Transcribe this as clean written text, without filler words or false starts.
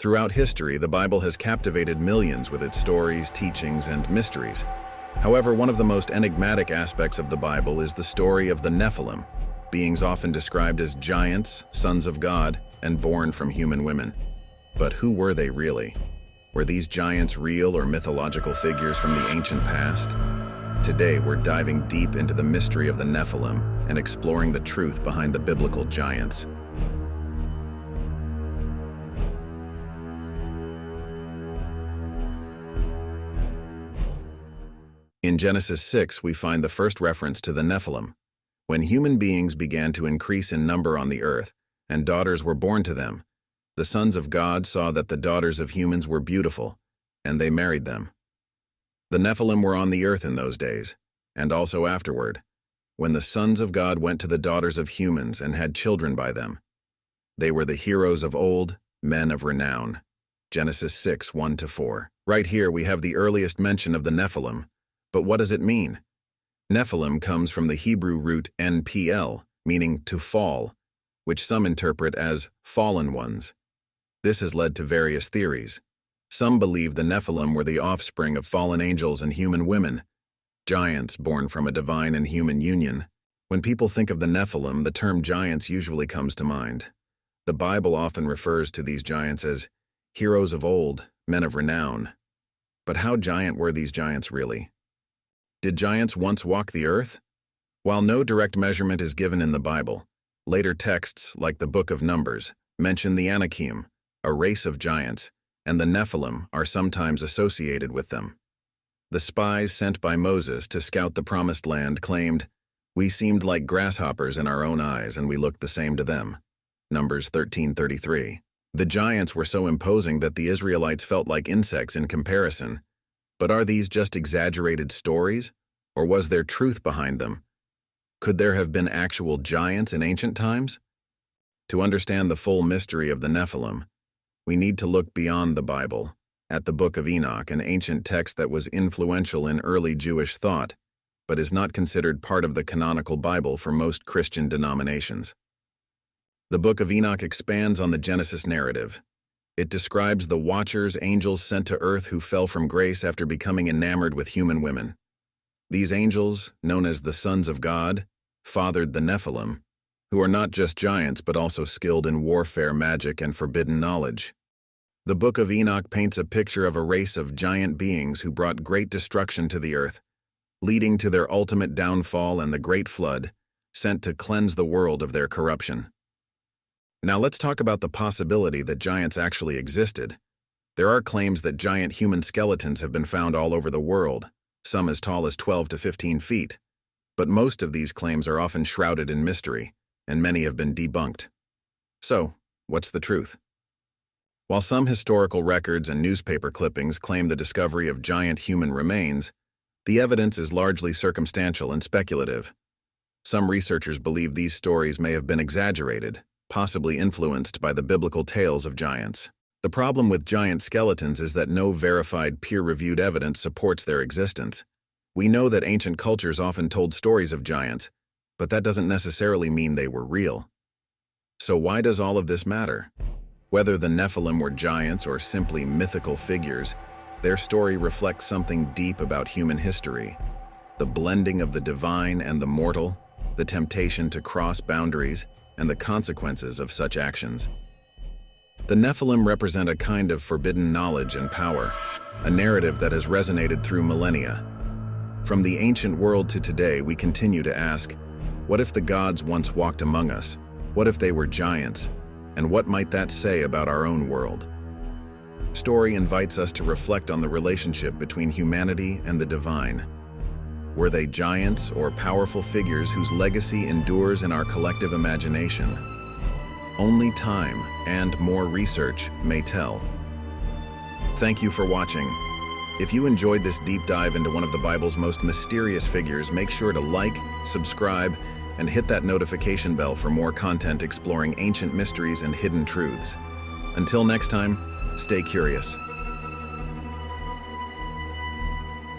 Throughout history, the Bible has captivated millions with its stories, teachings, and mysteries. However, one of the most enigmatic aspects of the Bible is the story of the Nephilim, beings often described as giants, sons of God, and born from human women. But who were they really? Were these giants real or mythological figures from the ancient past? Today, we're diving deep into the mystery of the Nephilim and exploring the truth behind the biblical giants. In Genesis 6, we find the first reference to the Nephilim. When human beings began to increase in number on the earth, and daughters were born to them, the sons of God saw that the daughters of humans were beautiful, and they married them. The Nephilim were on the earth in those days, and also afterward, when the sons of God went to the daughters of humans and had children by them. They were the heroes of old, men of renown. Genesis 6, 1-4. Right here we have the earliest mention of the Nephilim. But what does it mean? Nephilim comes from the Hebrew root NPL, meaning to fall, which some interpret as fallen ones. This has led to various theories. Some believe the Nephilim were the offspring of fallen angels and human women, giants born from a divine and human union. When people think of the Nephilim, the term giants usually comes to mind. The Bible often refers to these giants as heroes of old, men of renown. But how giant were these giants really? Did giants once walk the earth? While no direct measurement is given in the Bible, later texts, like the Book of Numbers, mention the Anakim, a race of giants, and the Nephilim are sometimes associated with them. The spies sent by Moses to scout the Promised Land claimed, "We seemed like grasshoppers in our own eyes, and we looked the same to them." Numbers 13:33. The giants were so imposing that the Israelites felt like insects in comparison. But are these just exaggerated stories, or was there truth behind them? Could there have been actual giants in ancient times? To understand the full mystery of the Nephilim, we need to look beyond the Bible, at the Book of Enoch, an ancient text that was influential in early Jewish thought, but is not considered part of the canonical Bible for most Christian denominations. The Book of Enoch expands on the Genesis narrative. It describes the watchers angels sent to earth who fell from grace after becoming enamored with human women. These angels, known as the sons of God, fathered the Nephilim, who are not just giants but also skilled in warfare, magic, and forbidden knowledge. The Book of Enoch paints a picture of a race of giant beings who brought great destruction to the earth, leading to their ultimate downfall and the Great Flood, sent to cleanse the world of their corruption. Now let's talk about the possibility that giants actually existed. There are claims that giant human skeletons have been found all over the world, some as tall as 12 to 15 feet. But most of these claims are often shrouded in mystery, and many have been debunked. So, what's the truth? While some historical records and newspaper clippings claim the discovery of giant human remains, the evidence is largely circumstantial and speculative. Some researchers believe these stories may have been exaggerated, possibly influenced by the biblical tales of giants. The problem with giant skeletons is that no verified, peer-reviewed evidence supports their existence. We know that ancient cultures often told stories of giants, but that doesn't necessarily mean they were real. So why does all of this matter? Whether the Nephilim were giants or simply mythical figures, their story reflects something deep about human history. The blending of the divine and the mortal, the temptation to cross boundaries, and the consequences of such actions. The Nephilim represent a kind of forbidden knowledge and power, a narrative that has resonated through millennia. From the ancient world to today, we continue to ask, what if the gods once walked among us? What if they were giants? And what might that say about our own world? The story invites us to reflect on the relationship between humanity and the divine. Were they giants or powerful figures whose legacy endures in our collective imagination? Only time and more research may tell. Thank you for watching. If you enjoyed this deep dive into one of the Bible's most mysterious figures, make sure to like, subscribe, and hit that notification bell for more content exploring ancient mysteries and hidden truths. Until next time, stay curious.